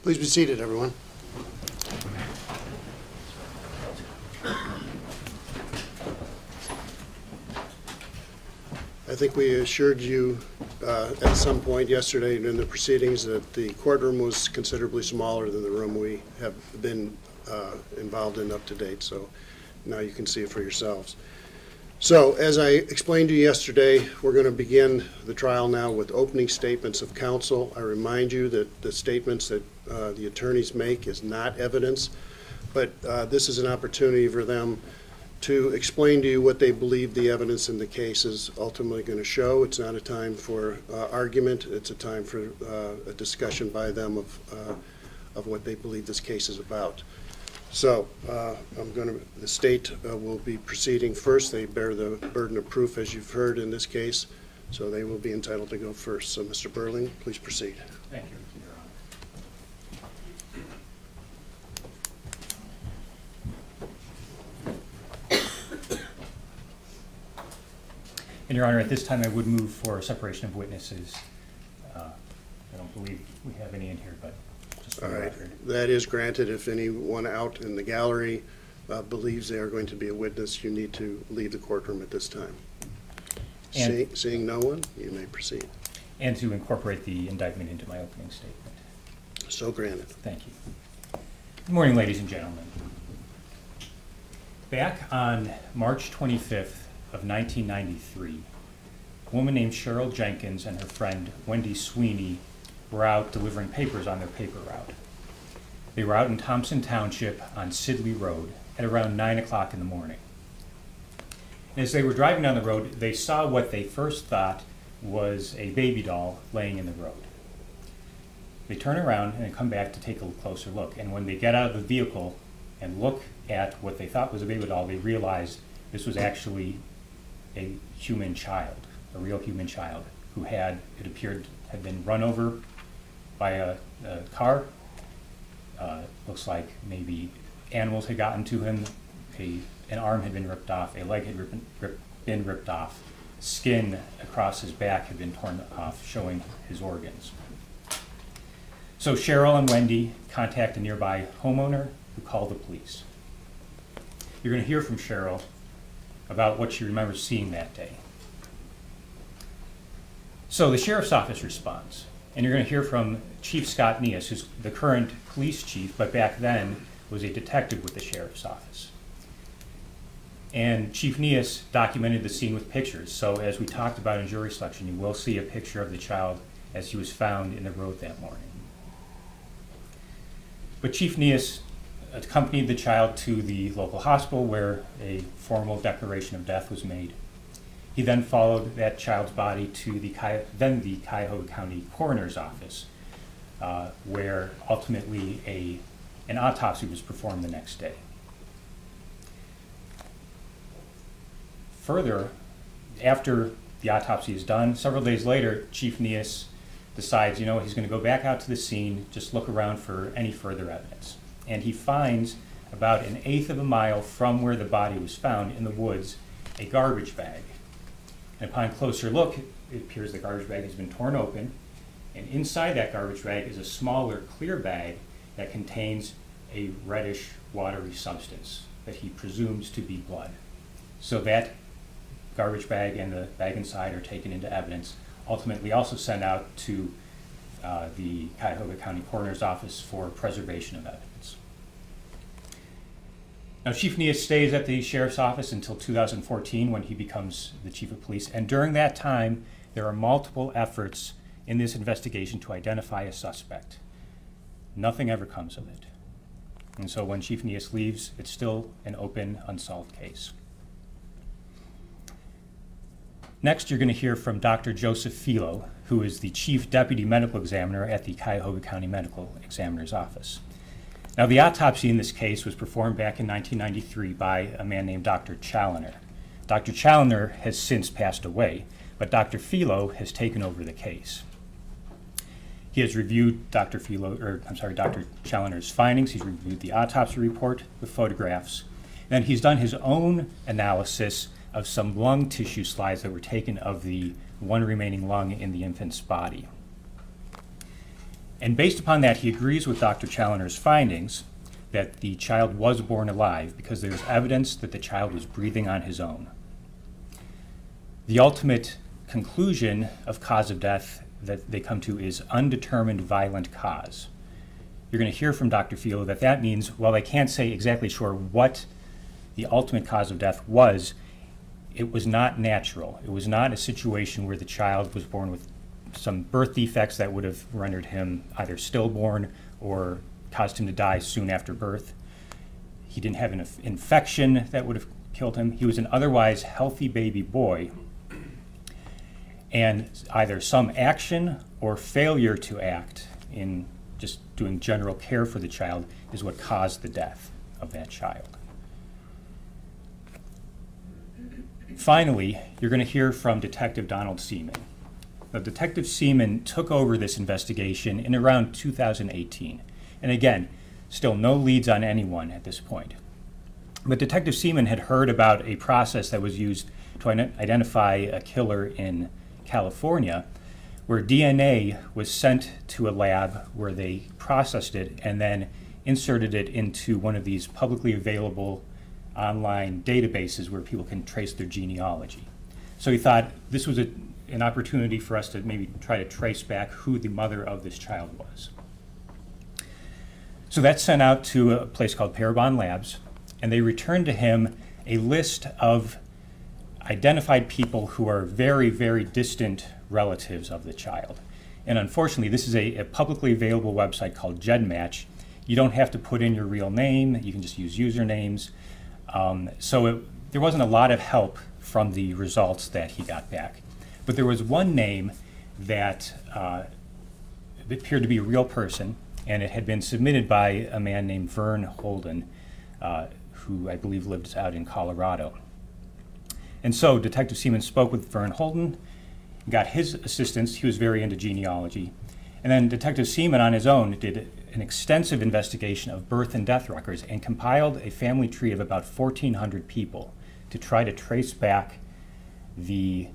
Please be seated, everyone. I think we assured you at some point yesterday in the proceedings that the courtroom was considerably smaller than the room we have been involved in up to date, so now you can see it for yourselves. So, as I explained to you yesterday, we're going to begin the trial now with opening statements of counsel. I remind you that the statements that the attorneys make is not evidence, but this is an opportunity for them to explain to you what they believe the evidence in the case is ultimately going to show. It's not a time for argument. It's a time for a discussion by them of what they believe this case is about. So the state will be proceeding first. They bear the burden of proof, as you've heard in this case, so they will be entitled to go first. So, Mr. Burling, please proceed. Thank you, Your Honor. And Your Honor, at this time I would move for a separation of witnesses. I don't believe we have any in here, but just for the record. That is granted. If anyone out in the gallery believes they are going to be a witness, you need to leave the courtroom at this time. Seeing no one, you may proceed. And to incorporate the indictment into my opening statement. So granted. Thank you. Good morning, ladies and gentlemen. Back on March 25th of 1993, a woman named Cheryl Jenkins and her friend Wendy Sweeney were out delivering papers on their paper route. They were out in Thompson Township on Sidley Road at around 9 o'clock in the morning. And as they were driving down the road, they saw what they first thought was a baby doll laying in the road. They turn around and come back to take a closer look. And when they get out of the vehicle and look at what they thought was a baby doll, they realized this was actually a human child, a real human child, who had, it appeared, had been run over by a car. Looks like maybe animals had gotten to him, an arm had been ripped off, a leg had been ripped off, skin across his back had been torn off, showing his organs. So Cheryl and Wendy contact a nearby homeowner who called the police. You're going to hear from Cheryl about what she remembers seeing that day. So the sheriff's office responds, and you're going to hear from Chief Scott Neas, who's the current police chief, but back then was a detective with the sheriff's office. And Chief Neas documented the scene with pictures. So as we talked about in jury selection, you will see a picture of the child as he was found in the road that morning. But Chief Neas accompanied the child to the local hospital where a formal declaration of death was made. He then followed that child's body to the Geauga County coroner's office, where ultimately an autopsy was performed the next day. Further, after the autopsy is done, several days later, Chief Neas decides, he's going to go back out to the scene, just look around for any further evidence. And he finds about 1/8 of a mile from where the body was found in the woods, a garbage bag. And upon closer look, it appears the garbage bag has been torn open, and inside that garbage bag is a smaller clear bag that contains a reddish watery substance that he presumes to be blood. So that garbage bag and the bag inside are taken into evidence, ultimately also sent out to the Geauga County coroner's office for preservation of evidence. Now, Chief Neas stays at the sheriff's office until 2014 when he becomes the chief of police, and during that time there are multiple efforts in this investigation to identify a suspect. Nothing ever comes of it. And so when Chief Neas leaves, it's still an open, unsolved case. Next, you're going to hear from Dr. Joseph Philo, who is the chief deputy medical examiner at the Geauga County Medical Examiner's Office. Now, the autopsy in this case was performed back in 1993 by a man named Dr. Challoner. Dr. Challoner has since passed away, but Dr. Philo has taken over the case. He has reviewed Dr. Challoner's findings. He's reviewed the autopsy report, the photographs. Then he's done his own analysis of some lung tissue slides that were taken of the one remaining lung in the infant's body. And based upon that, he agrees with Dr. Challoner's findings that the child was born alive because there's evidence that the child was breathing on his own. The ultimate conclusion of cause of death that they come to is undetermined violent cause. You're going to hear from Dr. Field that that means, while they can't say exactly sure what the ultimate cause of death was, it was not natural. It was not a situation where the child was born with some birth defects that would have rendered him either stillborn or caused him to die soon after birth. He didn't have an infection that would have killed him. He was an otherwise healthy baby boy, and either some action or failure to act in just doing general care for the child is what caused the death of that child. Finally, you're going to hear from Detective Donald Seaman. Now, Detective Seaman took over this investigation in around 2018. And again, still no leads on anyone at this point. But Detective Seaman had heard about a process that was used to identify a killer in California, where DNA was sent to a lab where they processed it and then inserted it into one of these publicly available online databases where people can trace their genealogy. So he thought this was an opportunity for us to maybe try to trace back who the mother of this child was. So that's sent out to a place called Parabon Labs, and they returned to him a list of identified people who are very, very distant relatives of the child. And unfortunately, this is a publicly available website called GEDmatch. You don't have to put in your real name. You can just use usernames. There wasn't a lot of help from the results that he got back. But there was one name that appeared to be a real person, and it had been submitted by a man named Vern Holden, who I believe lives out in Colorado. And so Detective Seaman spoke with Vern Holden, got his assistance. He was very into genealogy. And then Detective Seaman on his own did an extensive investigation of birth and death records and compiled a family tree of about 1,400 people to try to trace back the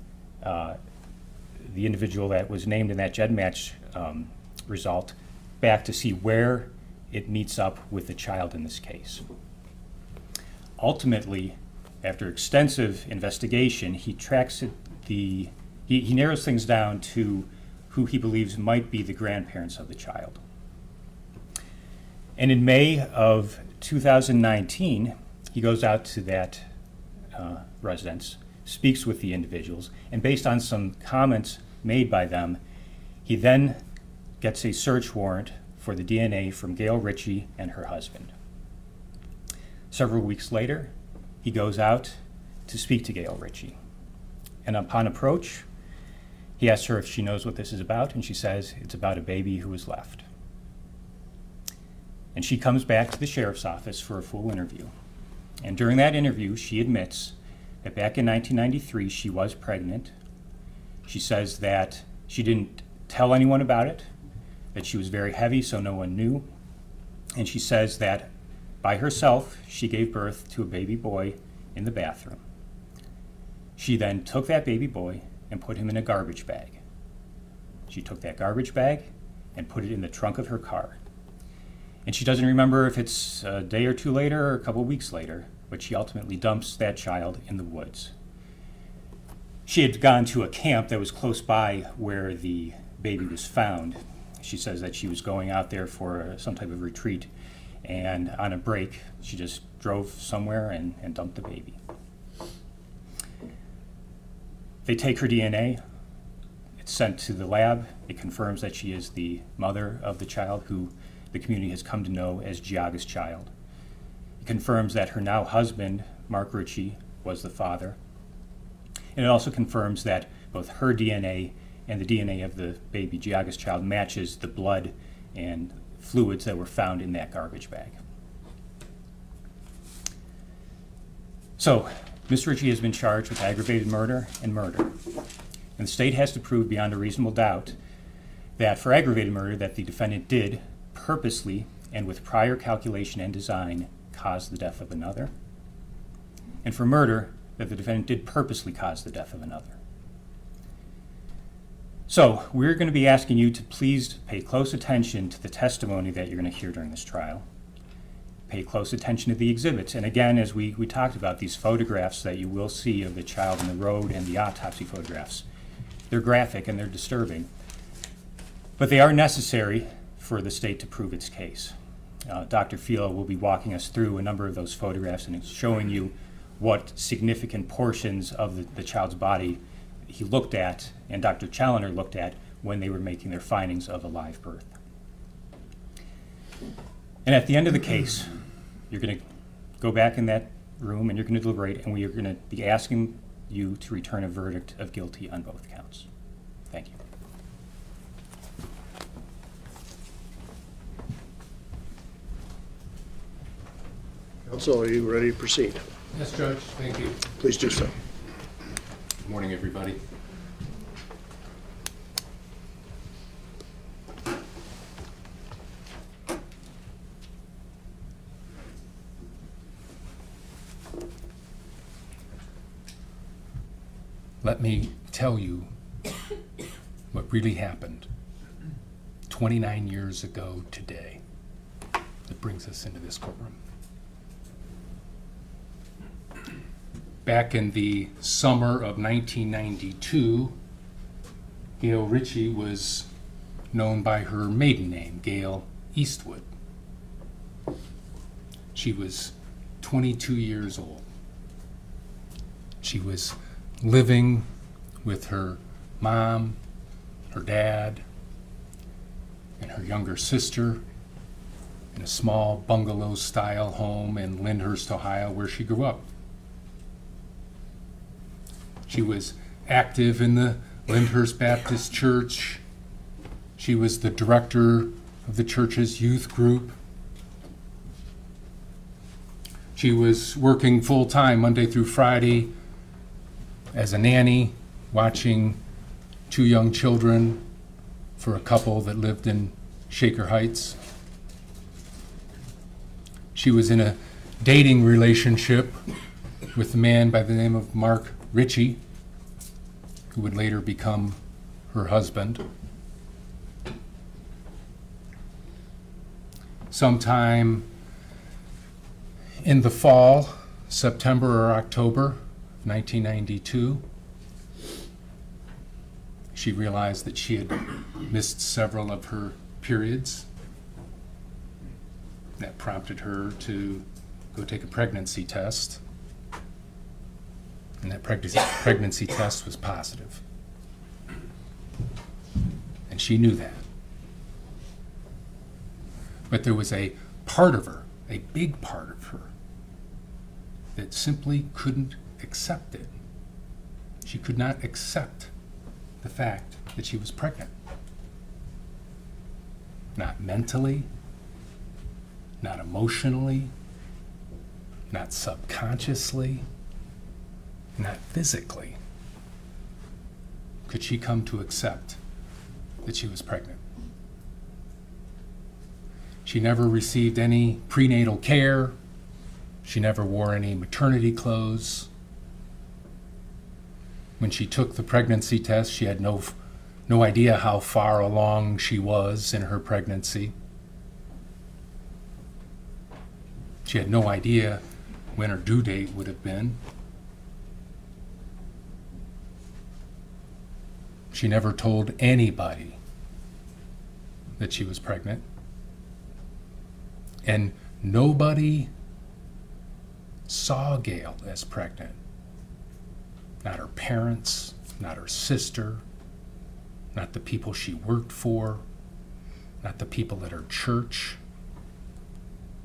individual that was named in that GEDmatch result back to see where it meets up with the child in this case. Ultimately, after extensive investigation, he tracks he narrows things down to who he believes might be the grandparents of the child. And in May of 2019, he goes out to that residence, speaks with the individuals, and based on some comments made by them, he then gets a search warrant for the DNA from Gail Ritchie and her husband. Several weeks later, he goes out to speak to Gail Ritchie. And upon approach, he asks her if she knows what this is about, and she says it's about a baby who was left. And she comes back to the sheriff's office for a full interview. And during that interview, she admits that back in 1993, she was pregnant. She says that she didn't tell anyone about it, that she was very heavy, so no one knew. And she says that by herself, she gave birth to a baby boy in the bathroom. She then took that baby boy and put him in a garbage bag. She took that garbage bag and put it in the trunk of her car. And she doesn't remember if it's a day or two later or a couple weeks later, but she ultimately dumps that child in the woods. She had gone to a camp that was close by where the baby was found. She says that she was going out there for some type of retreat, and on a break, she just drove somewhere and dumped the baby. They take her DNA. It's sent to the lab. It confirms that she is the mother of the child who the community has come to know as Geauga's child. It confirms that her now husband, Mark Ritchie, was the father. And it also confirms that both her DNA and the DNA of the baby Geauga's child matches the blood and fluids that were found in that garbage bag. So, Ms. Ritchie has been charged with aggravated murder and murder. And the state has to prove beyond a reasonable doubt that for aggravated murder that the defendant did purposely and with prior calculation and design cause the death of another. And for murder, that the defendant did purposely cause the death of another. So we're going to be asking you to please pay close attention to the testimony that you're going to hear during this trial. Pay close attention to the exhibits. And again, as we talked about, these photographs that you will see of the child in the road and the autopsy photographs, they're graphic and they're disturbing. But they are necessary for the state to prove its case. Dr. Filo will be walking us through a number of those photographs and showing you what significant portions of the child's body he looked at and Dr. Challoner looked at when they were making their findings of a live birth. And at the end of the case, you're going to go back in that room and you're going to deliberate, and we are going to be asking you to return a verdict of guilty on both counts. Thank you. Counsel, are you ready to proceed? Yes, Judge. Thank you. Please do so. Good morning, everybody. Let me tell you what really happened 29 years ago today that brings us into this courtroom. Back in the summer of 1992, Gail Ritchie was known by her maiden name, Gail Eastwood. She was 22 years old. She was living with her mom, her dad, and her younger sister in a small bungalow-style home in Lyndhurst, Ohio, where she grew up. She was active in the Lyndhurst Baptist Church. She was the director of the church's youth group. She was working full-time Monday through Friday as a nanny, watching 2 young children for a couple that lived in Shaker Heights. She was in a dating relationship with a man by the name of Mark Ritchie, who would later become her husband. Sometime in the fall, September or October 1992, she realized that she had missed several of her periods. That prompted her to go take a pregnancy test. And that pregnancy test was positive. And she knew that. But there was a part of her, a big part of her, that simply couldn't accept it. She could not accept the fact that she was pregnant. Not mentally, not emotionally, not subconsciously, not physically could she come to accept that she was pregnant. She never received any prenatal care. She never wore any maternity clothes. When she took the pregnancy test, she had no idea how far along she was in her pregnancy. She had no idea when her due date would have been. She never told anybody that she was pregnant. And nobody saw Gail as pregnant. Not her parents, not her sister, not the people she worked for, not the people at her church.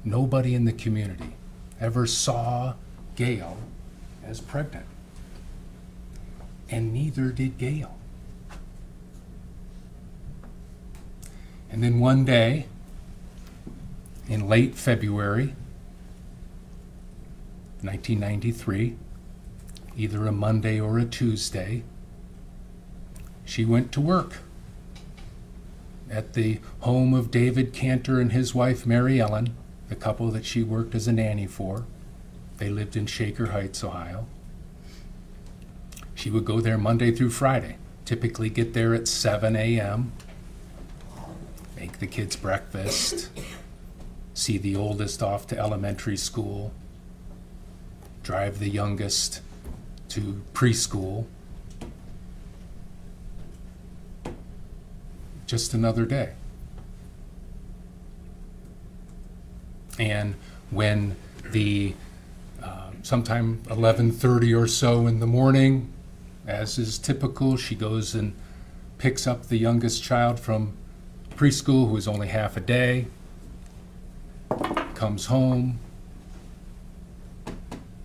Nobody in the community ever saw Gail as pregnant. And neither did Gail. And then one day, in late February 1993, either a Monday or a Tuesday, she went to work at the home of David Cantor and his wife Mary Ellen, the couple that she worked as a nanny for. They lived in Shaker Heights, Ohio. She would go there Monday through Friday typically get there at 7 a.m., make the kids breakfast, see the oldest off to elementary school, drive the youngest to preschool. Just another day. And when the sometime 11:30 or so in the morning, as is typical, she goes and picks up the youngest child from preschool, who is only half a day, comes home,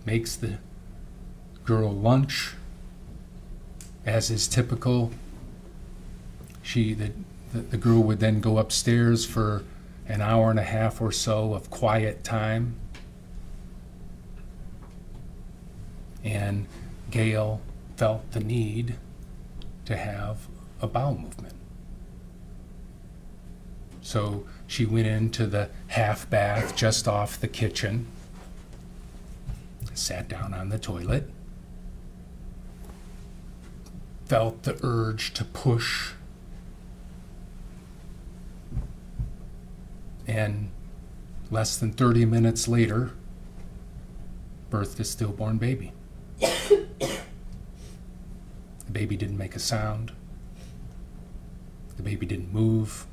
makes the girl lunch, as is typical. The girl would then go upstairs for an hour and a half or so of quiet time. And Gail felt the need to have a bowel movement. So she went into the half bath just off the kitchen, sat down on the toilet, felt the urge to push, and less than 30 minutes later, birthed a stillborn baby. The baby didn't make a sound. The baby didn't move.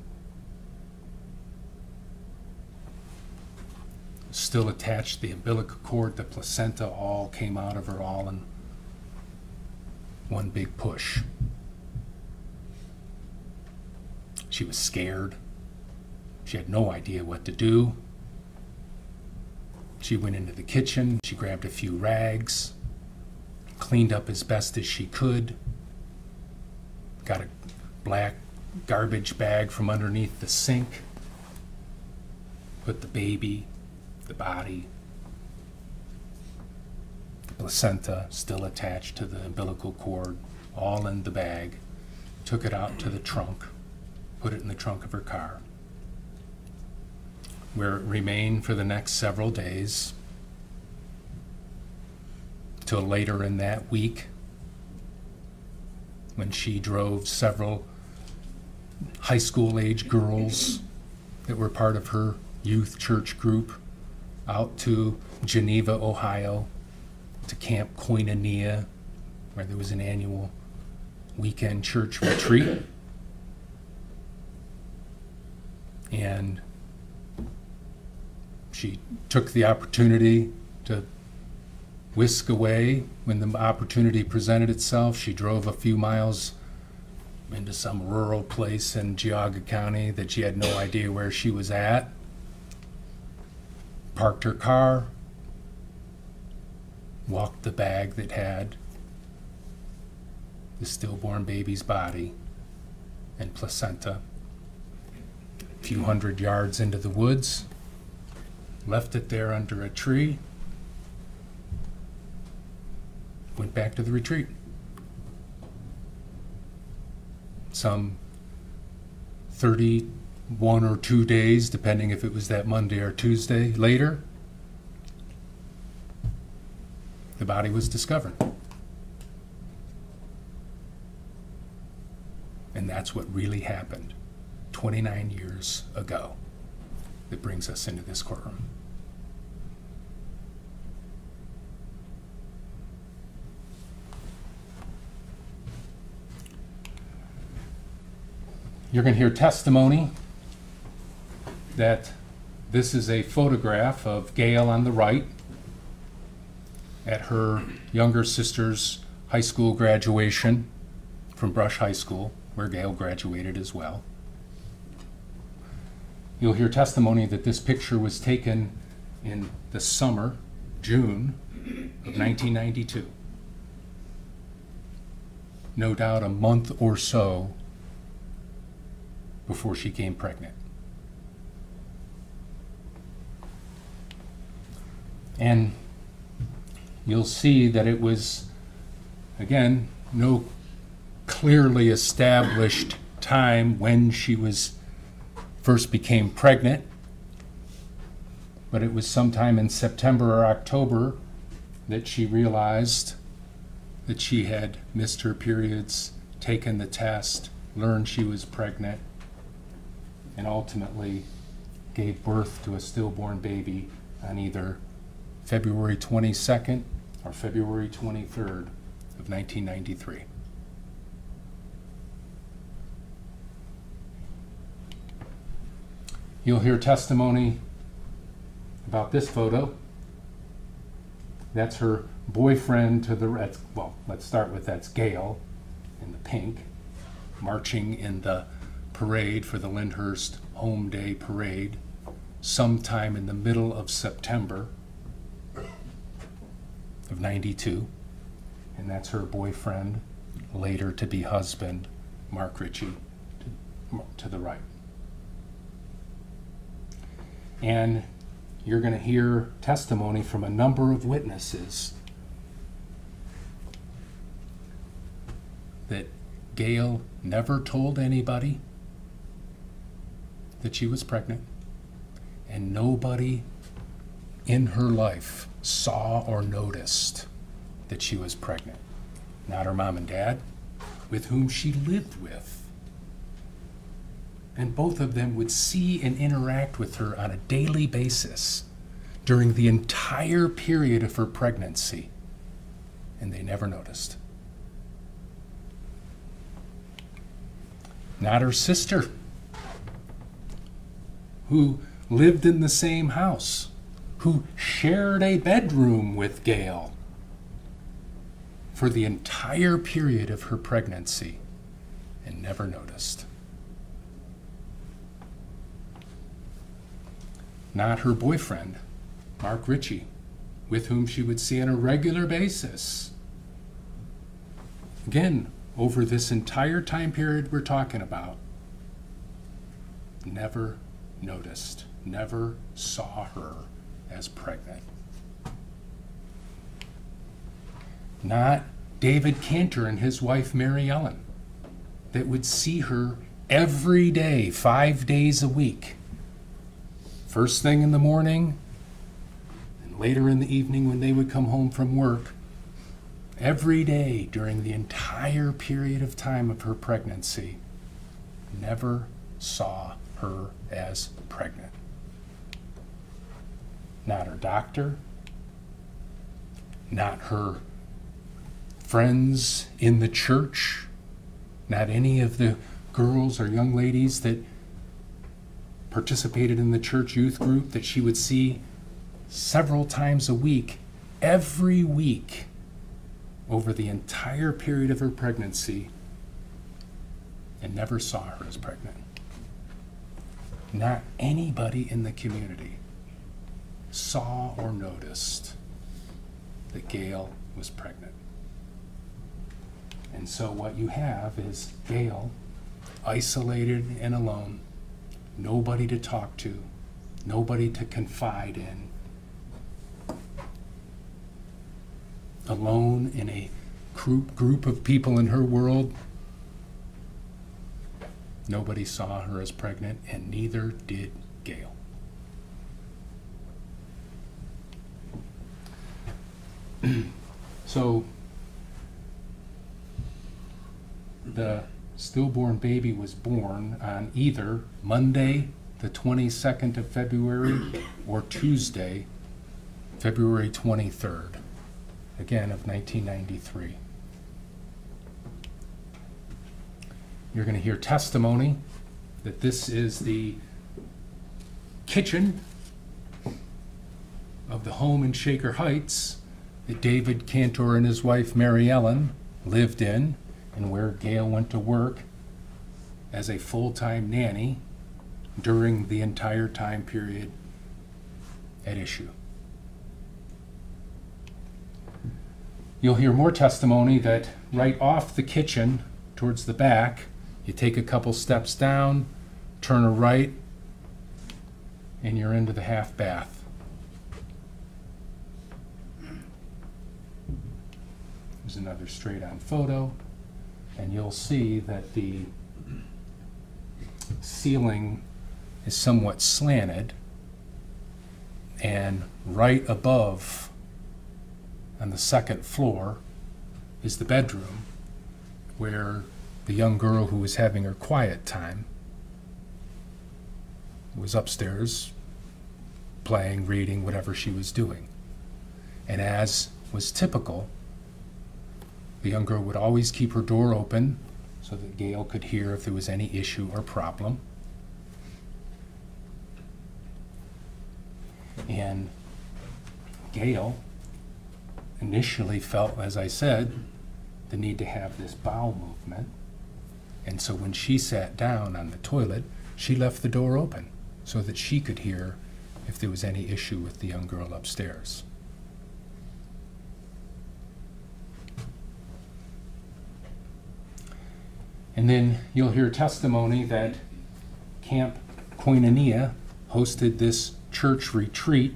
Still attached, the umbilical cord, the placenta, all came out of her all in one big push. She was scared. She had no idea what to do. She went into the kitchen, she grabbed a few rags, cleaned up as best as she could, got a black garbage bag from underneath the sink, put the baby, the body, the placenta still attached to the umbilical cord, all in the bag, took it out to the trunk, put it in the trunk of her car, where it remained for the next several days, till later in that week, when she drove several high school age girls that were part of her youth church group out to Geneva, Ohio, to Camp Koinonia, where there was an annual weekend church retreat. And she took the opportunity to whisk away when the opportunity presented itself. She drove a few miles into some rural place in Geauga County that she had no idea where she was at, parked her car, walked the bag that had the stillborn baby's body and placenta a few hundred yards into the woods, left it there under a tree, went back to the retreat. Some 31 or 2 days, depending if it was that Monday or Tuesday later, the body was discovered. And that's what really happened 29 years ago that brings us into this courtroom. You're going to hear testimony that this is a photograph of Gail on the right at her younger sister's high school graduation from Brush High School, where Gail graduated as well. You'll hear testimony that this picture was taken in the summer, June of 1992. No doubt a month or so before she became pregnant. And you'll see that it was, again, no clearly established time when she first became pregnant, but it was sometime in September or October that she realized that she had missed her periods taken the test, learned she was pregnant, and ultimately gave birth to a stillborn baby on either February 22nd or February 23rd of 1993. You'll hear testimony about this photo. That's her boyfriend to the right. Well, let's start with that's Gail in the pink, marching in the parade for the Lyndhurst Home Day Parade sometime in the middle of September of '92. And that's her boyfriend, later to be husband, Mark Ritchie, to the right. And you're going to hear testimony from a number of witnesses that Gail never told anybody that she was pregnant, and nobody in her life saw or noticed that she was pregnant. Not her mom and dad, with whom she lived with. And both of them would see and interact with her on a daily basis during the entire period of her pregnancy, and they never noticed. Not her sister, who lived in the same house, who shared a bedroom with Gail for the entire period of her pregnancy and never noticed. Not her boyfriend, Mark Ritchie, with whom she would see on a regular basis. Again, over this entire time period we're talking about, never noticed, never saw her as pregnant. Not David Cantor and his wife Mary Ellen, that would see her every day, 5 days a week. First thing in the morning, and later in the evening when they would come home from work, every day during the entire period of time of her pregnancy, never saw her as pregnant. Not her doctor, not her friends in the church, not any of the girls or young ladies that participated in the church youth group that she would see several times a week, every week, over the entire period of her pregnancy, and never saw her as pregnant. Not anybody in the community saw or noticed that Gail was pregnant. And so what you have is Gail, isolated and alone, nobody to talk to, nobody to confide in, alone in a group of people in her world. Nobody saw her as pregnant, and neither did Gail. So the stillborn baby was born on either Monday, the 22nd of February, or Tuesday, February 23rd, again of 1993. You're going to hear testimony that this is the kitchen of the home in Shaker Heights that David Cantor and his wife Mary Ellen lived in, and where Gail went to work as a full-time nanny during the entire time period at issue. You'll hear more testimony that right off the kitchen towards the back, you take a couple steps down, turn a right, and you're into the half bath. There's another straight-on photo, and you'll see that the ceiling is somewhat slanted, and right above on the second floor is the bedroom where the young girl who was having her quiet time was upstairs playing, reading, whatever she was doing. And as was typical, the young girl would always keep her door open so that Gail could hear if there was any issue or problem. And Gail initially felt, as I said, the need to have this bowel movement. And so when she sat down on the toilet, she left the door open so that she could hear if there was any issue with the young girl upstairs. And then you'll hear testimony that Camp Koinonia hosted this church retreat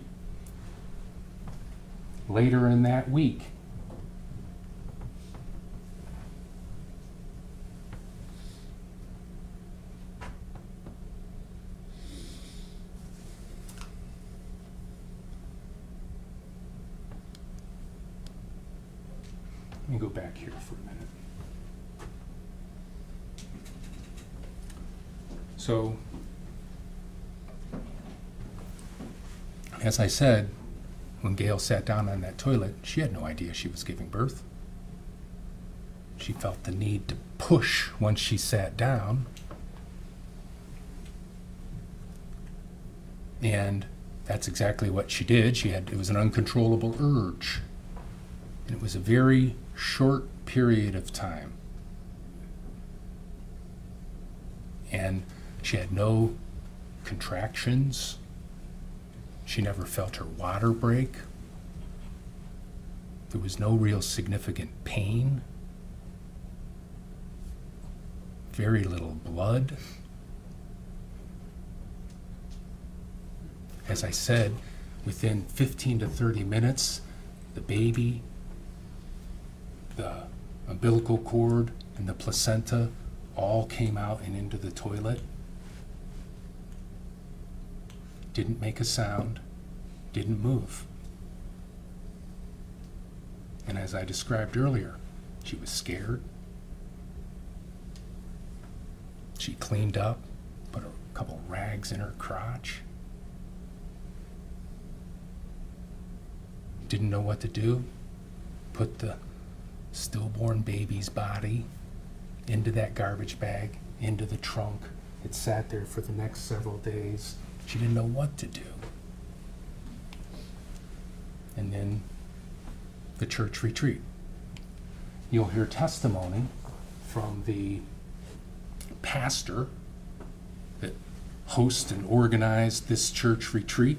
later in that week. Let me go back here for a minute. So, as I said, when Gail sat down on that toilet, she had no idea she was giving birth. She felt the need to push once she sat down. And that's exactly what she did. It was an uncontrollable urge. And it was a very short period of time. And she had no contractions. She never felt her water break. There was no real significant pain. Very little blood. As I said, within 15 to 30 minutes, the baby, the umbilical cord, and the placenta all came out and into the toilet. Didn't make a sound, didn't move. And as I described earlier, she was scared. She cleaned up, put a couple rags in her crotch. Didn't know what to do. Put the stillborn baby's body into that garbage bag, into the trunk. It sat there for the next several days. She didn't know what to do. And then the church retreat. You'll hear testimony from the pastor that hosted and organized this church retreat.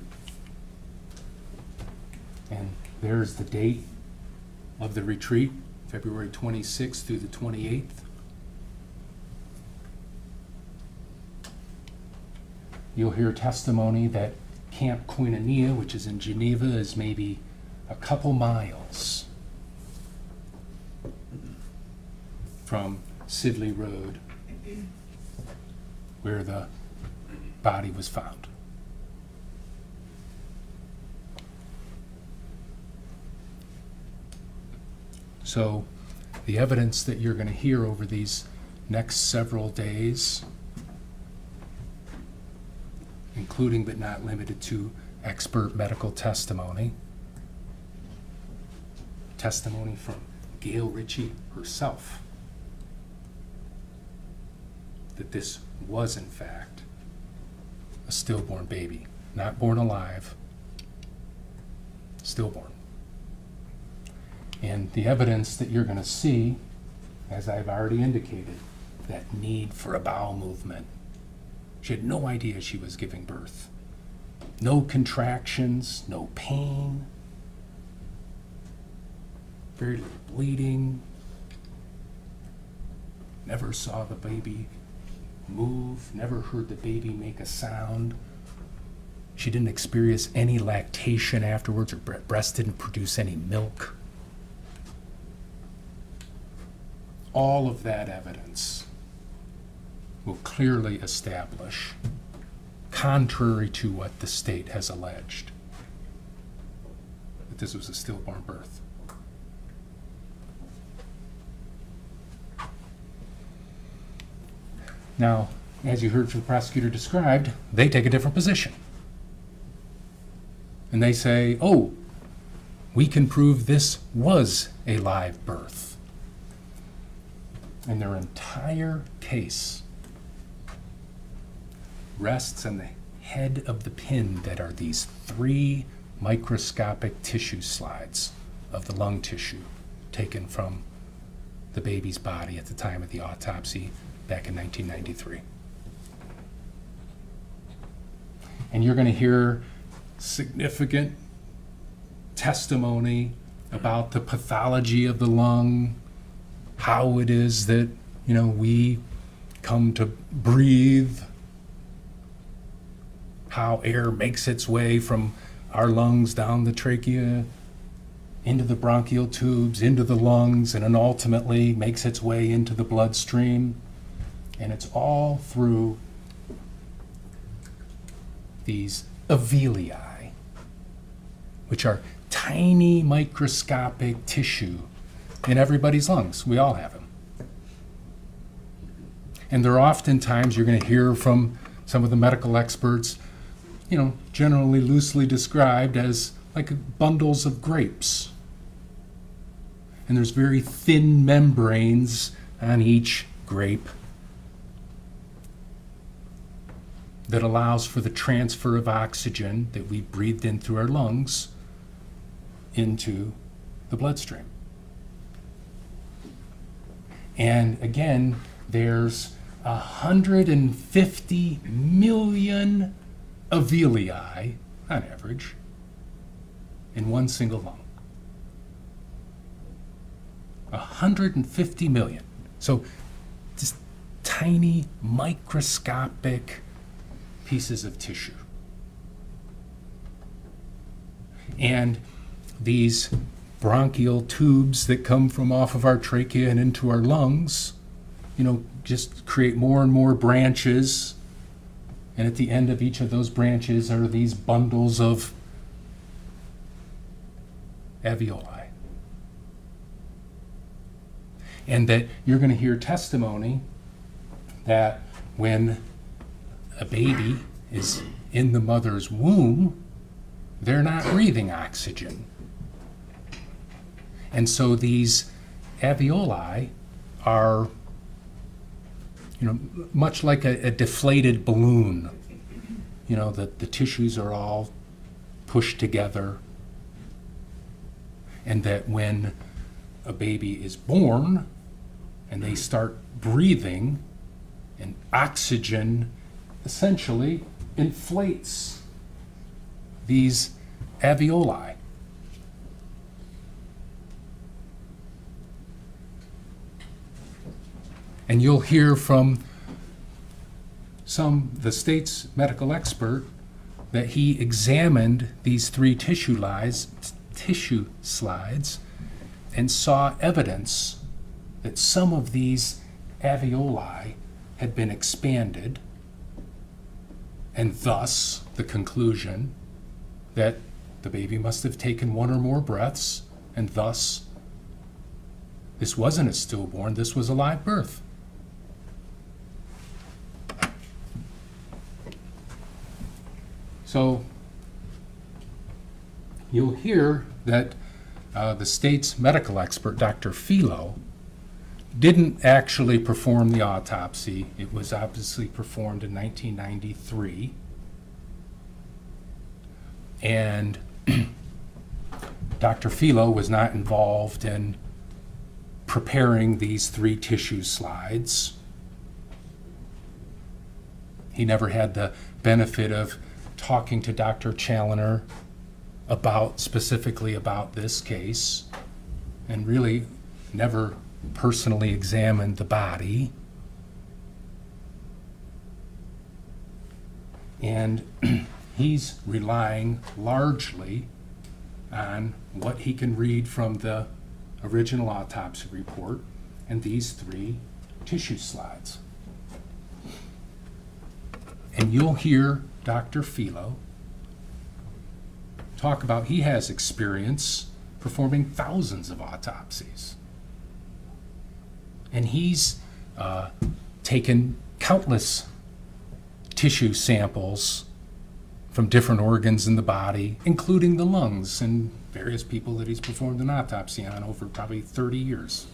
And there's the date of the retreat, February 26th through the 28th. You'll hear testimony that Camp Koinonia, which is in Geneva, is maybe a couple miles from Sidley Road, where the body was found. So the evidence that you're going to hear over these next several days, including but not limited to expert medical testimony, testimony from Gail Ritchie herself, that this was in fact a stillborn baby, not born alive, stillborn. And the evidence that you're going to see, as I've already indicated, that need for a bowel movement. She had no idea she was giving birth. No contractions, no pain, very little bleeding. Never saw the baby move, never heard the baby make a sound. She didn't experience any lactation afterwards. Her breast didn't produce any milk. All of that evidence will clearly establish, contrary to what the state has alleged, that this was a stillborn birth. Now, as you heard from the prosecutor described, they take a different position. And they say, oh, we can prove this was a live birth. And their entire case rests on the head of the pin that are these 3 microscopic tissue slides of the lung tissue taken from the baby's body at the time of the autopsy back in 1993. And you're going to hear significant testimony about the pathology of the lung, how it is that, we come to breathe, how air makes its way from our lungs down the trachea, into the bronchial tubes, into the lungs, and then ultimately makes its way into the bloodstream. And it's all through these alveoli, which are tiny microscopic tissue in everybody's lungs. We all have them. And they're oftentimes, you're going to hear from some of the medical experts, generally loosely described as like bundles of grapes. And there's very thin membranes on each grape that allows for the transfer of oxygen that we breathed in through our lungs into the bloodstream. And again, there's 150 million alveoli, on average, in one single lung. 150 million. So just tiny microscopic pieces of tissue. And these bronchial tubes that come from off of our trachea and into our lungs, just create more and more branches. And at the end of each of those branches are these bundles of alveoli. And that you're going to hear testimony that when a baby is in the mother's womb, they're not breathing oxygen. And so these alveoli are, much like a deflated balloon. The tissues are all pushed together. And that when a baby is born and they start breathing, and oxygen essentially inflates these alveoli. And you'll hear from the state's medical expert that he examined these 3 tissue slides and saw evidence that some of these alveoli had been expanded, and thus the conclusion that the baby must have taken 1 or more breaths, and thus this wasn't a stillborn, this was a live birth. So you'll hear that the state's medical expert, Dr. Philo, didn't actually perform the autopsy. It was obviously performed in 1993. And Dr. Philo was not involved in preparing these 3 tissue slides. He never had the benefit of talking to Dr. Challoner specifically about this case, and really never personally examined the body. And he's relying largely on what he can read from the original autopsy report and these 3 tissue slides. And you'll hear Dr. Philo talk about he has experience performing thousands of autopsies. And he's taken countless tissue samples from different organs in the body, including the lungs, and various people that he's performed an autopsy on over probably 30 years.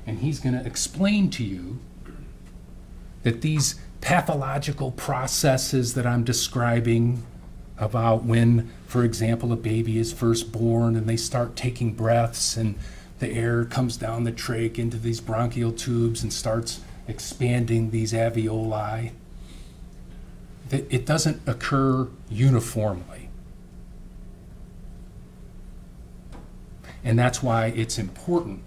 And he's going to explain to you that these pathological processes that I'm describing about when, for example, a baby is first born and they start taking breaths and the air comes down the trach into these bronchial tubes and starts expanding these alveoli, that it doesn't occur uniformly. And that's why it's important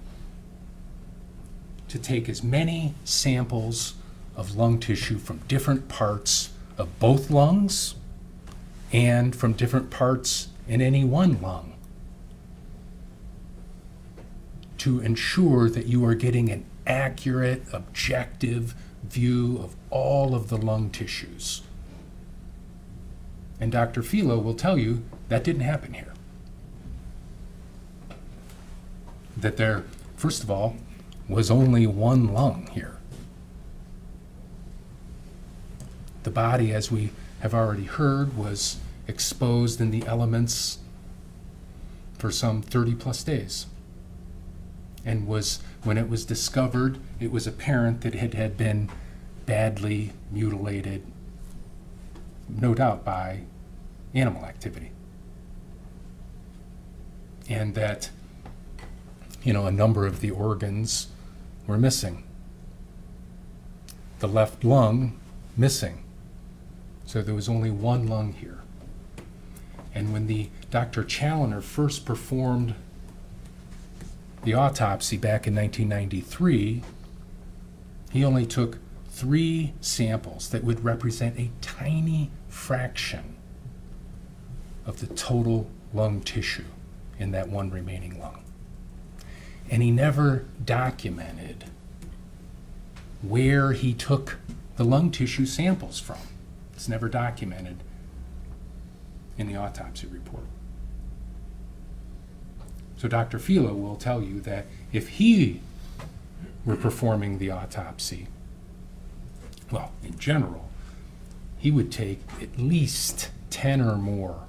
to take as many samples of lung tissue from different parts of both lungs and from different parts in any one lung to ensure that you are getting an accurate, objective view of all of the lung tissues. And Dr. Philo will tell you that didn't happen here. That there, first of all, was only one lung here. The body, as we have already heard, was exposed in the elements for some 30 plus days. And when it was discovered, it was apparent that it had been badly mutilated, no doubt by animal activity. And that, a number of the organs were missing. The left lung missing. So there was only one lung here. And when the Dr. Challoner first performed the autopsy back in 1993, he only took 3 samples that would represent a tiny fraction of the total lung tissue in that one remaining lung. And he never documented where he took the lung tissue samples from. It's never documented in the autopsy report. So Dr. Philo will tell you that if he were performing the autopsy, well, in general, he would take at least 10 or more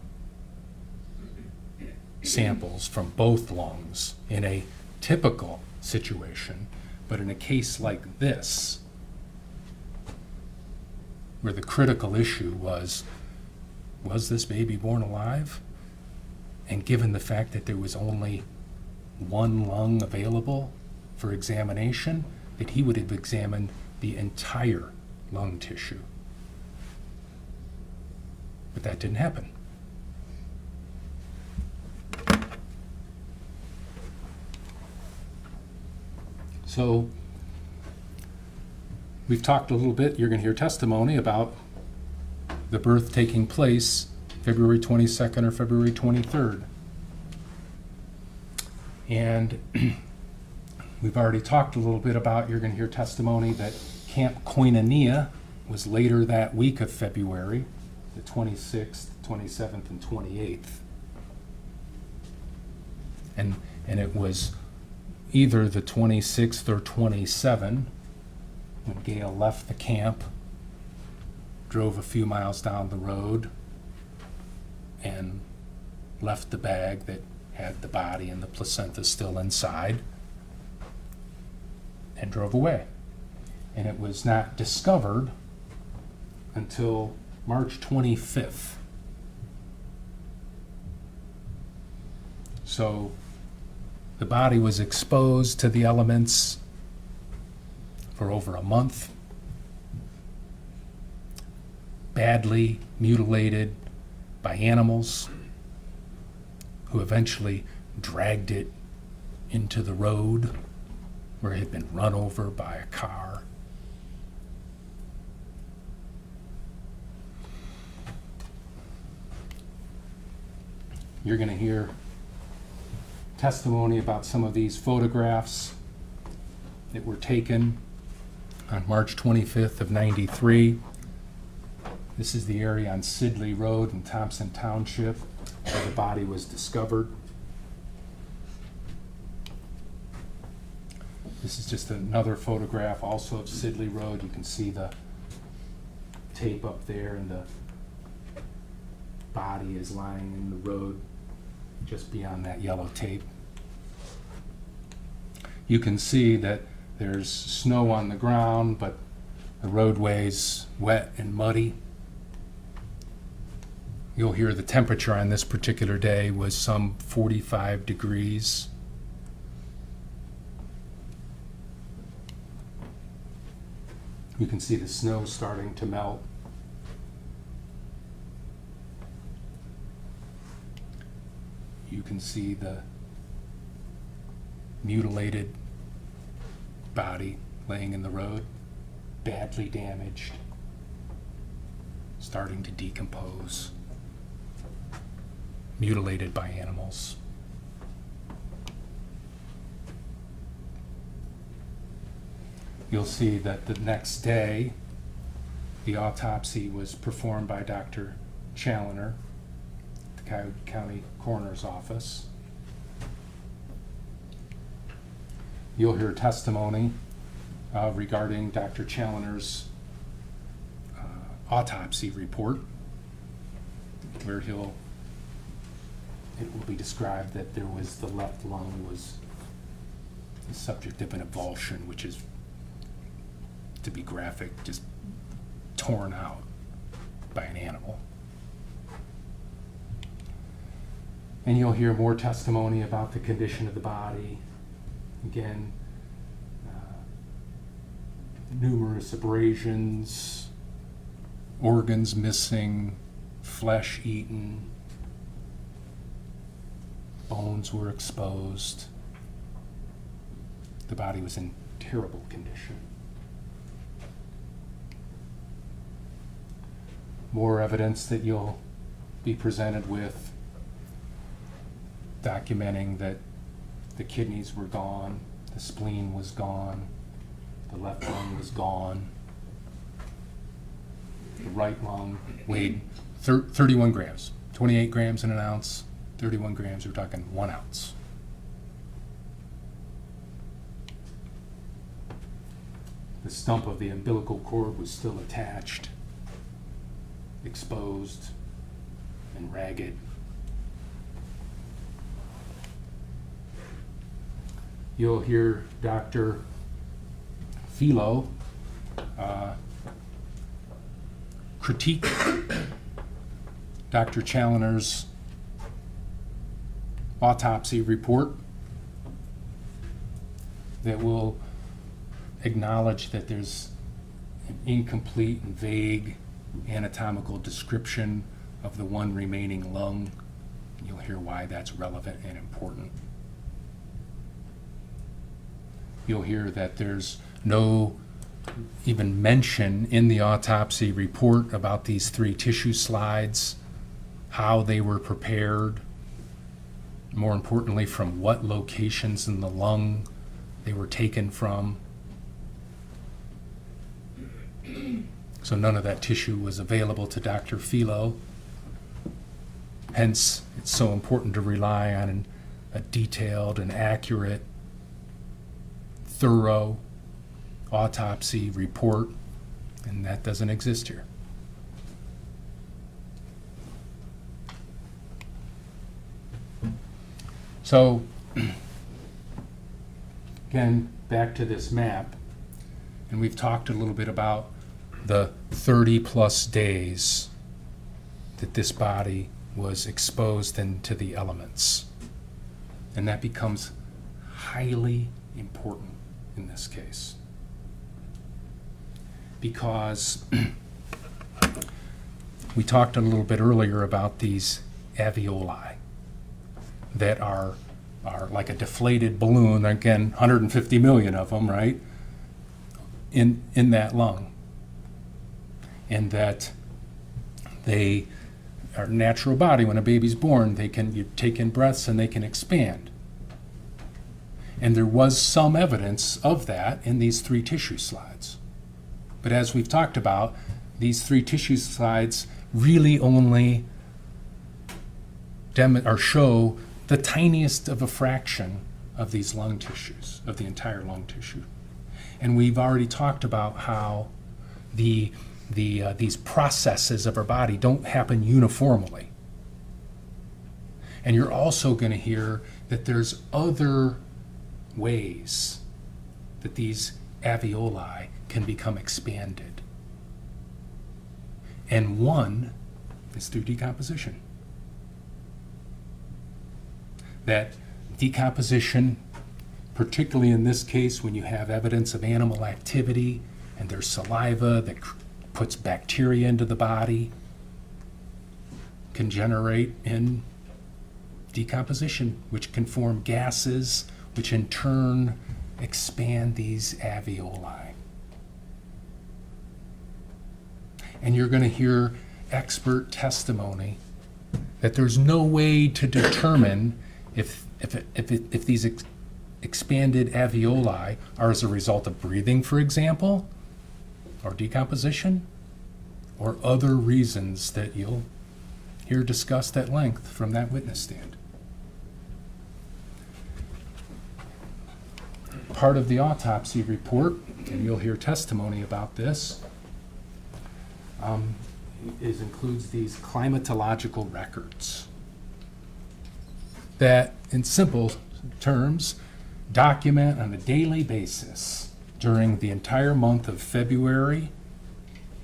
samples from both lungs in a typical situation. But in a case like this, where the critical issue was this baby born alive? And given the fact that there was only one lung available for examination, that he would have examined the entire lung tissue. But that didn't happen. So we've talked a little bit, you're going to hear testimony about the birth taking place February 22nd or February 23rd. And we've already talked a little bit about, you're going to hear testimony that Camp Koinonia was later that week of February, the 26th, 27th, and 28th. And it was either the 26th or 27th when Gail left the camp, drove a few miles down the road, and left the bag that had the body and the placenta still inside, and drove away. And it was not discovered until March 25th. So the body was exposed to the elements for over a month, badly mutilated by animals who eventually dragged it into the road where it had been run over by a car. You're going to hear testimony about some of these photographs that were taken on March 25th of '93. This is the area on Sidley Road in Thompson Township where the body was discovered. This is just another photograph also of Sidley Road. You can see the tape up there, and the body is lying in the road just beyond that yellow tape. You can see that there's snow on the ground, but the roadway's wet and muddy. You'll hear the temperature on this particular day was some 45 degrees. You can see the snow starting to melt. You can see the mutilated body laying in the road, badly damaged, starting to decompose, mutilated by animals. You'll see that the next day, the autopsy was performed by Dr. Challoner, the Geauga County Coroner's Office. You'll hear testimony regarding Dr. Challoner's autopsy report, where it will be described that there was the left lung was the subject of an avulsion, which is, to be graphic, just torn out by an animal. And you'll hear more testimony about the condition of the body. Again, numerous abrasions, organs missing, flesh eaten, bones were exposed. The body was in terrible condition. More evidence that you'll be presented with, documenting that the kidneys were gone, the spleen was gone, the left lung was gone. The right lung weighed 31 grams, 28 grams in an ounce, 31 grams, we're talking 1 ounce. The stump of the umbilical cord was still attached, exposed and ragged. You'll hear Dr. Philo critique Dr. Challoner's autopsy report, that will acknowledge that there's an incomplete and vague anatomical description of the one remaining lung. You'll hear why that's relevant and important. You'll hear that there's no even mention in the autopsy report about these 3 tissue slides, how they were prepared, more importantly, from what locations in the lung they were taken from. So none of that tissue was available to Dr. Philo. Hence, it's so important to rely on a detailed and accurate, thorough autopsy report, and that doesn't exist here. So, again, back to this map, and we've talked a little bit about the 30-plus days that this body was exposed into the elements. And that becomes highly important in this case, because we talked a little bit earlier about these alveoli that are like a deflated balloon, again, 150 million of them, right, in that lung. And that they are natural body. When a baby's born, you take in breaths and they can expand. And there was some evidence of that in these 3 tissue slides. But as we've talked about, these 3 tissue slides really only show the tiniest of a fraction of these lung tissues, of the entire lung tissue. And we've already talked about how these processes of our body don't happen uniformly. And you're also going to hear that there's other ways that these alveoli can become expanded. And one is through decomposition. That decomposition, particularly in this case when you have evidence of animal activity and there's saliva that puts bacteria into the body, can generate in decomposition, which can form gases, which in turn expand these alveoli. And you're going to hear expert testimony that there's no way to determine if these expanded alveoli are as a result of breathing, for example, or decomposition, or other reasons that you'll hear discussed at length from that witness stand. Part of the autopsy report, and you'll hear testimony about this, includes these climatological records that, in simple terms, document on a daily basis during the entire month of February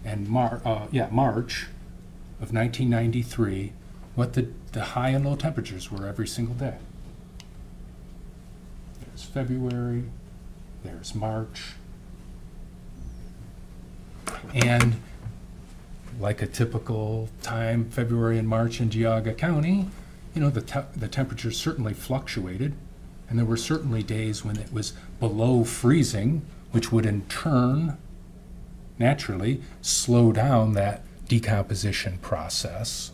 and March of 1993 what the high and low temperatures were every single day. There's February, there's March, and like a typical time, February and March in Geauga County, you know, the temperatures certainly fluctuated, and there were certainly days when it was below freezing, which would in turn naturally slow down that decomposition process.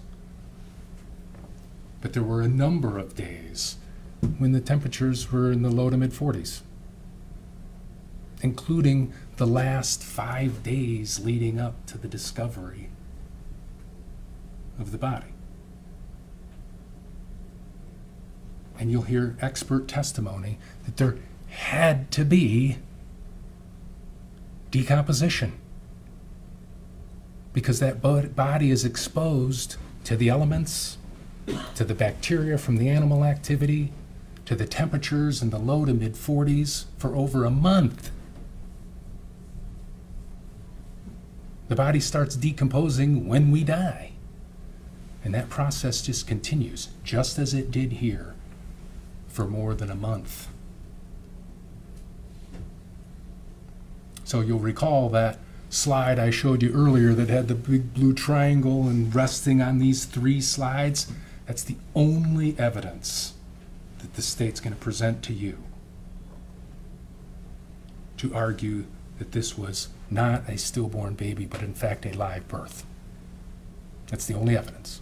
But there were a number of days when the temperatures were in the low to mid 40s, including the last 5 days leading up to the discovery of the body. And you'll hear expert testimony that there had to be decomposition because that body is exposed to the elements, to the bacteria from the animal activity, to the temperatures in the low to mid 40s for over a month. The body starts decomposing when we die. And that process just continues, just as it did here, for more than a month. So you'll recall that slide I showed you earlier that had the big blue triangle and resting on these 3 slides. That's the only evidence that the state's going to present to you to argue that this was not a stillborn baby, but in fact a live birth. That's the only evidence.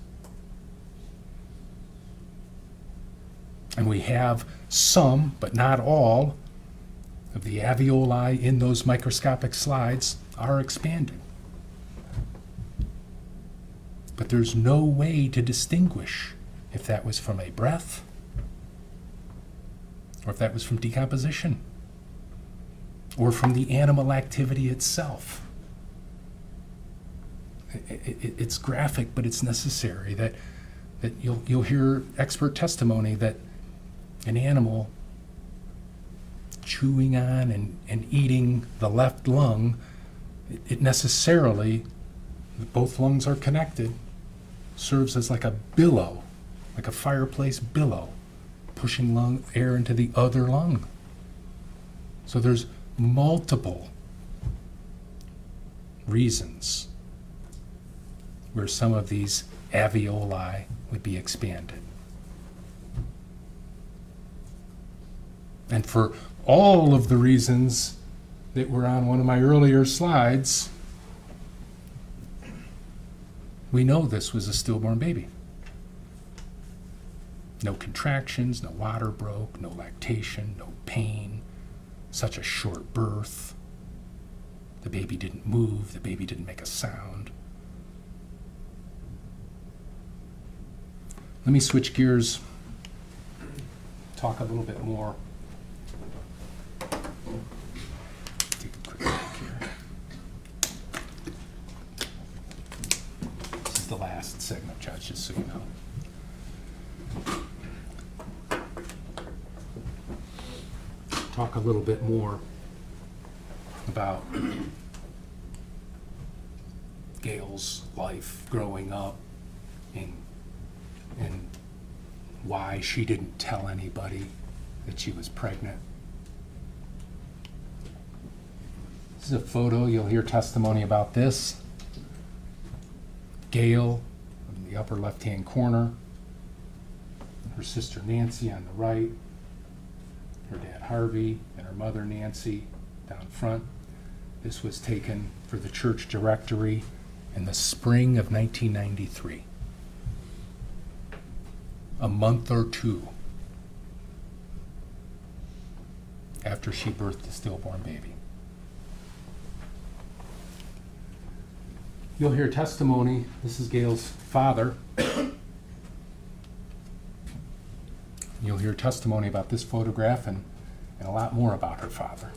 And we have some, but not all, of the alveoli in those microscopic slides are expanded. But there's no way to distinguish if that was from a breath or if that was from decomposition or from the animal activity itself. It's graphic, but it's necessary that you'll hear expert testimony that an animal chewing on and eating the left lung, it necessarily, both lungs are connected, serves as like a billow, like a fireplace billow, pushing air into the other lung. So there's multiple reasons where some of these alveoli would be expanded. And for all of the reasons that were on one of my earlier slides, we know this was a stillborn baby. No contractions, no water broke, no lactation, no pain, such a short birth. The baby didn't move, the baby didn't make a sound. Let me switch gears, talk a little bit more segment, Judge, just so you know. Talk a little bit more about Gail's life growing up and why she didn't tell anybody that she was pregnant. This is a photo. You'll hear testimony about this. Gail in the upper left-hand corner, her sister Nancy on the right, her dad Harvey, and her mother Nancy down front. This was taken for the church directory in the spring of 1993, a month or two after she birthed a stillborn baby. You'll hear testimony. This is Gail's father. You'll hear testimony about this photograph and a lot more about her father.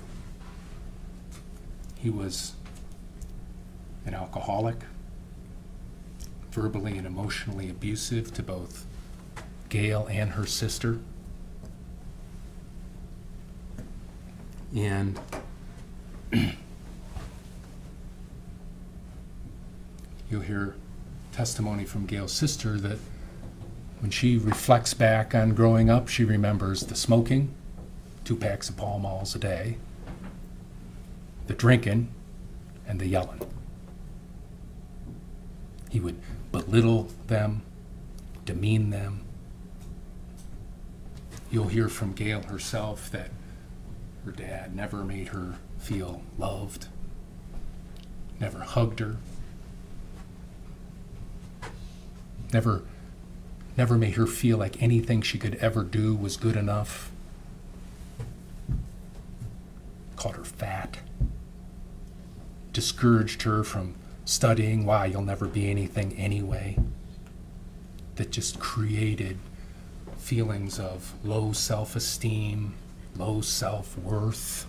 He was an alcoholic, verbally and emotionally abusive to both Gail and her sister. And you'll hear testimony from Gail's sister that when she reflects back on growing up, she remembers the smoking, 2 packs of Pall Malls a day, the drinking, and the yelling. He would belittle them, demean them. You'll hear from Gail herself that her dad never made her feel loved, never hugged her, never made her feel like anything she could ever do was good enough. Called her fat, discouraged her from studying. Why, you'll never be anything anyway. That just created feelings of low self-esteem, low self-worth.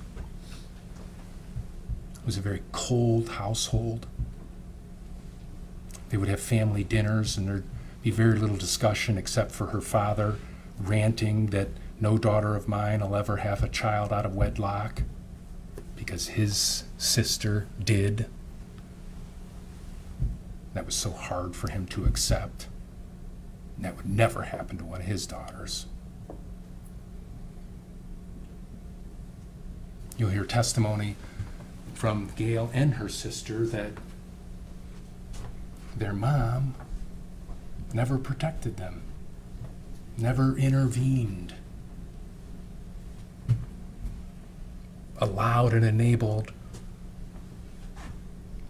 It was a very cold household. They would have family dinners and there'd be very little discussion except for her father ranting that no daughter of mine will ever have a child out of wedlock because his sister did. That was so hard for him to accept. And that would never happen to one of his daughters. You'll hear testimony from Gail and her sister that their mom never protected them, never intervened, allowed and enabled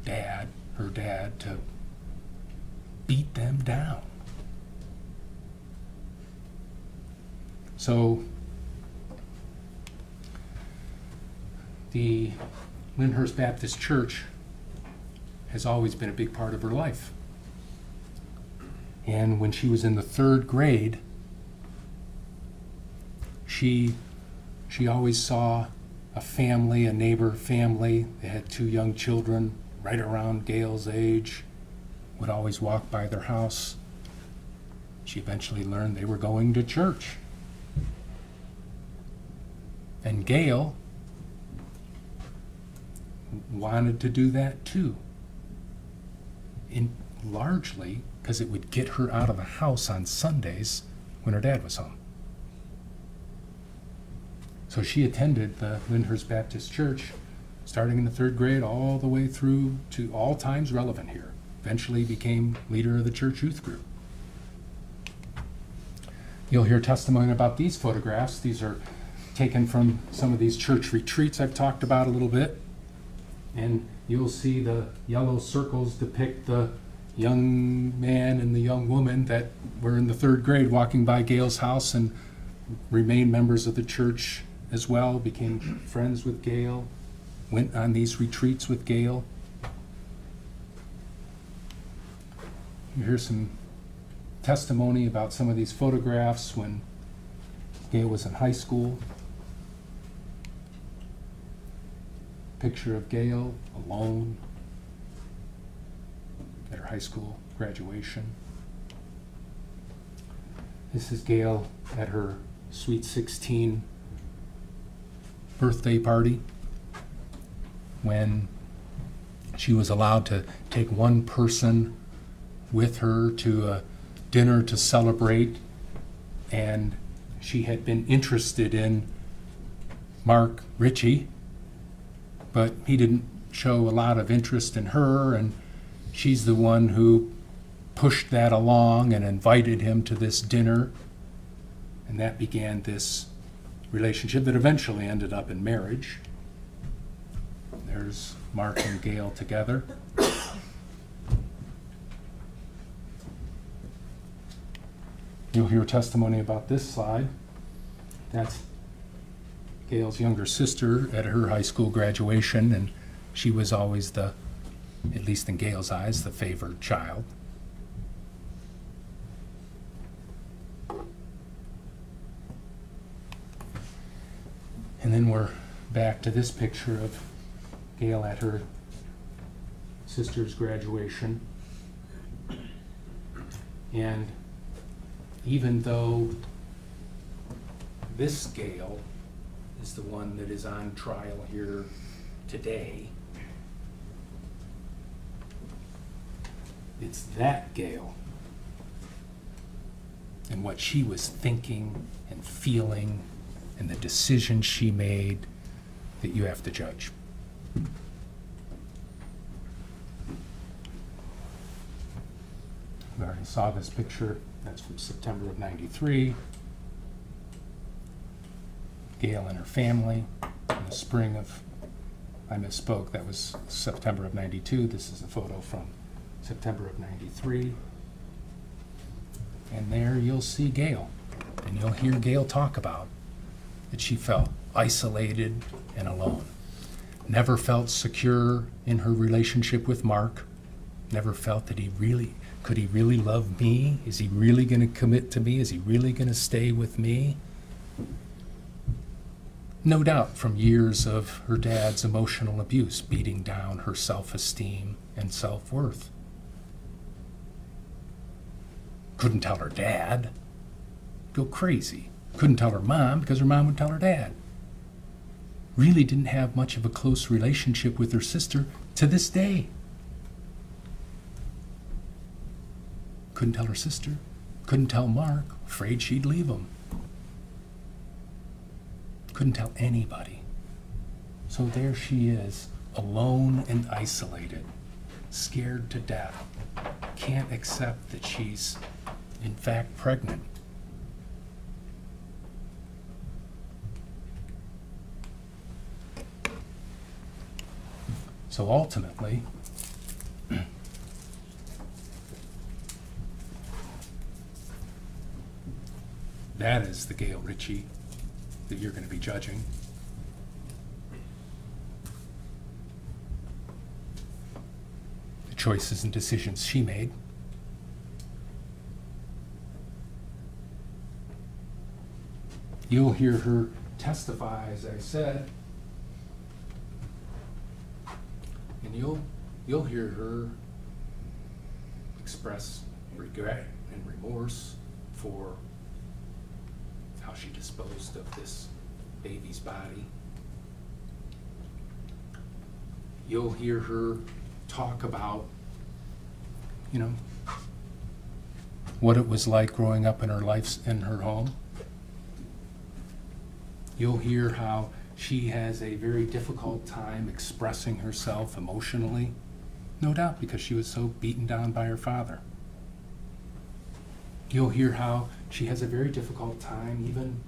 her dad, to beat them down. So the Lyndhurst Baptist Church has always been a big part of her life. And when she was in the 3rd grade, she always saw a family, a neighbor family. They had 2 young children right around Gail's age, would always walk by their house. She eventually learned they were going to church. And Gail wanted to do that too. Largely because it would get her out of the house on Sundays when her dad was home. So she attended the Lyndhurst Baptist Church starting in the 3rd grade all the way through to all times relevant here. Eventually became leader of the church youth group. You'll hear testimony about these photographs. These are taken from some of these church retreats I've talked about a little bit. And you'll see the yellow circles depict the young man and the young woman that were in the 3rd grade walking by Gail's house and remained members of the church as well, became friends with Gail, went on these retreats with Gail. You hear some testimony about some of these photographs when Gail was in high school. Picture of Gail alone at her high school graduation. This is Gail at her Sweet 16 birthday party, when she was allowed to take one person with her to a dinner to celebrate, and she had been interested in Mark Ritchie, but he didn't show a lot of interest in her, and she's the one who pushed that along and invited him to this dinner, and that began this relationship that eventually ended up in marriage. There's Mark and Gail together. You'll hear testimony about this slide. That's Gail's younger sister at her high school graduation, and she was always the, at least in Gail's eyes, the favored child. And then we're back to this picture of Gail at her sister's graduation. And even though this Gail is the one that is on trial here today, it's that Gail and what she was thinking and feeling and the decision she made that you have to judge. We already saw this picture. That's from September of '93. Gail and her family in the spring of, I misspoke, that was September of '92. This is a photo from September of '93. And there you'll see Gail, and you'll hear Gail talk about that she felt isolated and alone. Never felt secure in her relationship with Mark. Never felt that could he really love me? Is he really going to commit to me? Is he really going to stay with me? No doubt from years of her dad's emotional abuse beating down her self-esteem and self-worth. Couldn't tell her dad. Go crazy. Couldn't tell her mom because her mom would tell her dad. Really didn't have much of a close relationship with her sister to this day. Couldn't tell her sister. Couldn't tell Mark. Afraid she'd leave him. Couldn't tell anybody. So there she is, alone and isolated, scared to death. Can't accept that she's, in fact, pregnant. So ultimately, that is the Gail Ritchie that you're going to be judging. The choices and decisions she made. You'll hear her testify, as I said, and you'll hear her express regret and remorse for how she disposed of this baby's body. You'll hear her talk about, what it was like growing up in her life, in her home. You'll hear how she has a very difficult time expressing herself emotionally, no doubt because she was so beaten down by her father. You'll hear how she has a very difficult time even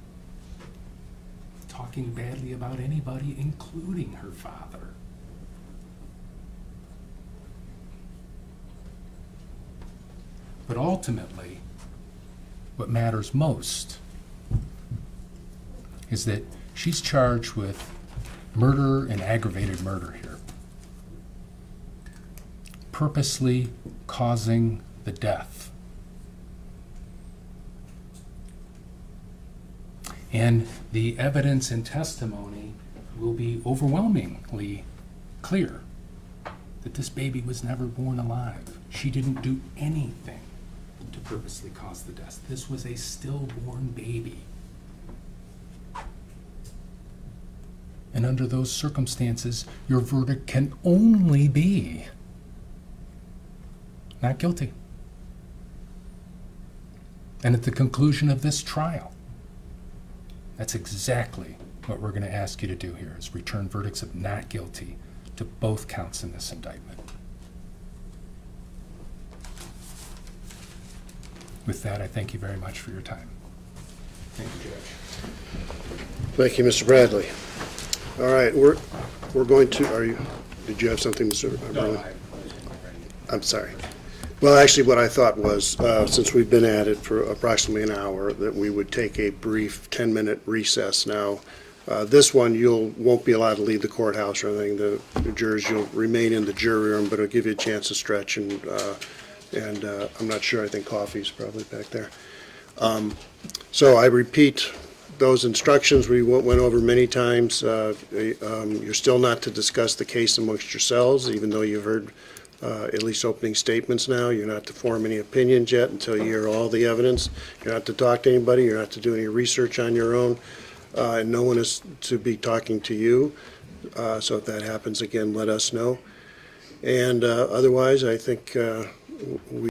talking badly about anybody, including her father. But ultimately, what matters most is that she's charged with murder and aggravated murder here. Purposely causing the death. And the evidence and testimony will be overwhelmingly clear that this baby was never born alive. She didn't do anything to purposely cause the death. This was a stillborn baby. And under those circumstances, your verdict can only be not guilty. And at the conclusion of this trial, that's exactly what we're going to ask you to do here, is return verdicts of not guilty to both counts in this indictment. With that, I thank you very much for your time. Thank you, Judge. Thank you, Mr. Bradley. All right, we're going to, did you have something, Mr. Bradley? No, I'm sorry. Well, actually, what I thought was, since we've been at it for approximately an hour, that we would take a brief 10-minute recess now. This one, won't be allowed to leave the courthouse or anything. The jurors, you'll remain in the jury room, but it'll give you a chance to stretch, and I'm not sure, I think coffee's probably back there. So I repeat those instructions we went over many times. You're still not to discuss the case amongst yourselves, even though you've heard at least opening statements now. You're not to form any opinions yet until you hear all the evidence. You're not to talk to anybody. You're not to do any research on your own. And no one is to be talking to you. So if that happens again, let us know. And otherwise, I think we